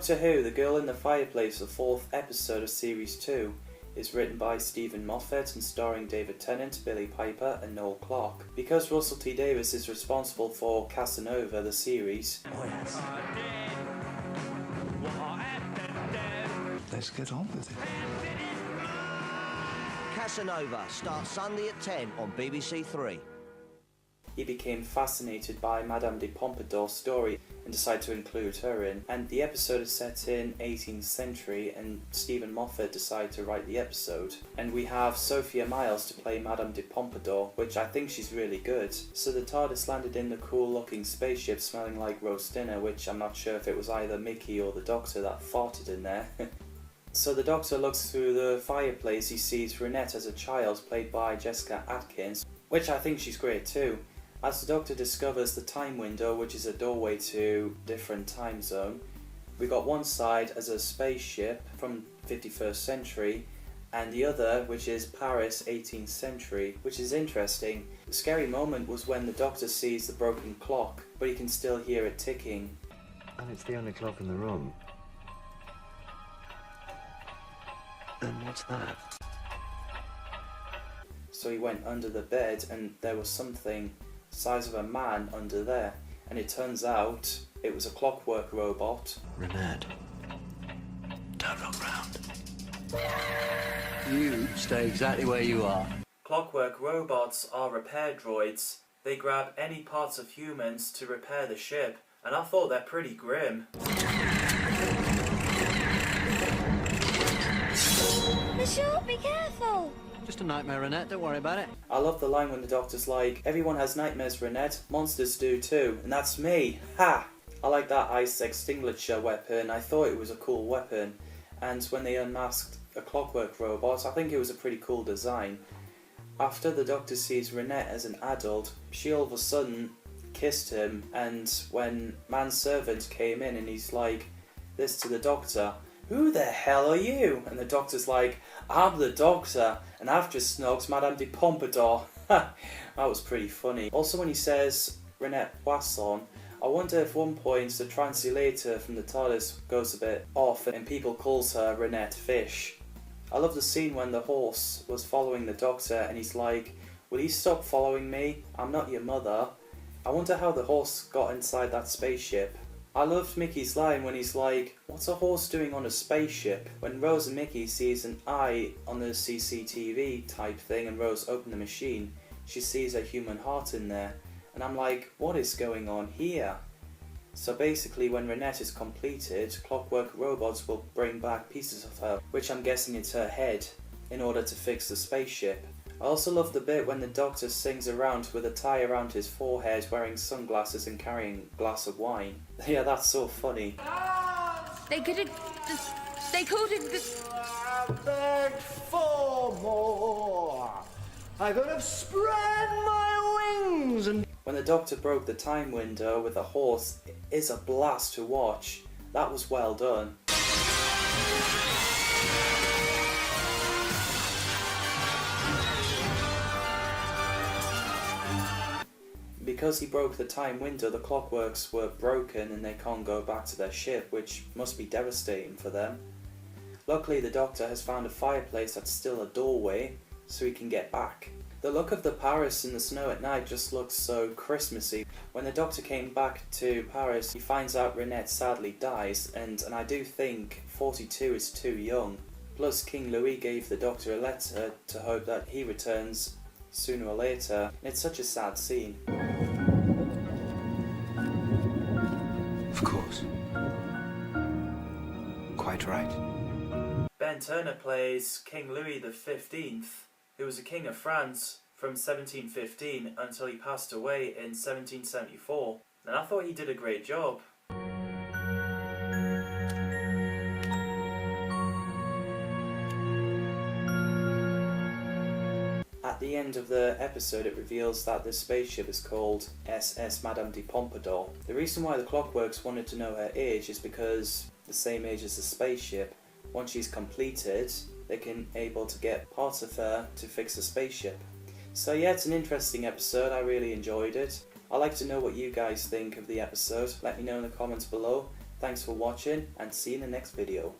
Doctor Who, The Girl in the Fireplace, the 4th episode of Series 2, is written by Stephen Moffat and starring David Tennant, Billy Piper and Noel Clarke. Because Russell T Davies is responsible for Casanova, the series, let's get on with it. Casanova starts Sunday at 10 on BBC Three. he became fascinated by Madame de Pompadour's story and decided to include her in. And the episode is set in 18th century, and Stephen Moffat decided to write the episode. And we have Sophia Myles to play Madame de Pompadour, which I think she's really good. So the TARDIS landed in the cool looking spaceship smelling like roast dinner, which I'm not sure if it was either Mickey or the Doctor that farted in there. So the Doctor looks through the fireplace. He sees Ronette as a child, played by Jessica Atkins, which I think she's great too. As the Doctor discovers the time window, which is a doorway to different time zone, we got one side as a spaceship from 51st century, and the other, which is Paris 18th century, which is interesting. The scary moment was when the Doctor sees the broken clock, but he can still hear it ticking. And it's the only clock in the room. And what's that? So he went under the bed and there was something the size of a man under there, and it turns out it was a clockwork robot. Ronette, don't look round. You stay exactly where you are. Clockwork robots are repair droids. They grab any parts of humans to repair the ship, and I thought they're pretty grim. Monsieur, be careful! Just a nightmare, Ronette. Don't worry about it. I love the line when the Doctor's like, everyone has nightmares, Ronette, monsters do too, and that's me, ha! I like that ice extinguisher weapon. I thought it was a cool weapon, and when they unmasked a clockwork robot, I think it was a pretty cool design. After the Doctor sees Ronette as an adult, she all of a sudden kissed him, and when manservant came in and he's like this to the Doctor, "Who the hell are you?" And the Doctor's like, "I'm the Doctor, and I've just snogged Madame de Pompadour." That was pretty funny. Also when he says Ronette Poisson, I wonder if one point the translator from the TARDIS goes a bit off and people calls her Ronette Fish. I love the scene when the horse was following the Doctor and he's like, "Will you stop following me? I'm not your mother." I wonder how the horse got inside that spaceship. I loved Mickey's line when he's like, "What's a horse doing on a spaceship?" When Rose and Mickey sees an eye on the CCTV type thing and Rose open the machine, she sees a human heart in there. And I'm like, what is going on here? So basically when Ronette is completed, clockwork robots will bring back pieces of her, which I'm guessing is her head, in order to fix the spaceship. I also love the bit when the Doctor sings around with a tie around his forehead, wearing sunglasses and carrying a glass of wine. Yeah, that's so funny. They could have... They could have... I begged for more. I could have spread my wings and... When the Doctor broke the time window with a horse, it is a blast to watch. That was well done. Because he broke the time window, the clockworks were broken and they can't go back to their ship, which must be devastating for them. Luckily the Doctor has found a fireplace that's still a doorway, so he can get back. The look of the Paris in the snow at night just looks so Christmassy. When the Doctor came back to Paris, he finds out Ronette sadly dies, and I do think 42 is too young. Plus King Louis gave the Doctor a letter to hope that he returns sooner or later. It's such a sad scene. Of course. Quite right. Ben Turner plays King Louis XV, who was a king of France from 1715 until he passed away in 1774, and I thought he did a great job. At the end of the episode it reveals that this spaceship is called SS Madame de Pompadour. The reason why the Clockworks wanted to know her age is because the same age as the spaceship. Once she's completed, they can able to get parts of her to fix the spaceship. So yeah, it's an interesting episode. I really enjoyed it. I'd like to know what you guys think of the episode. Let me know in the comments below. Thanks for watching and see you in the next video.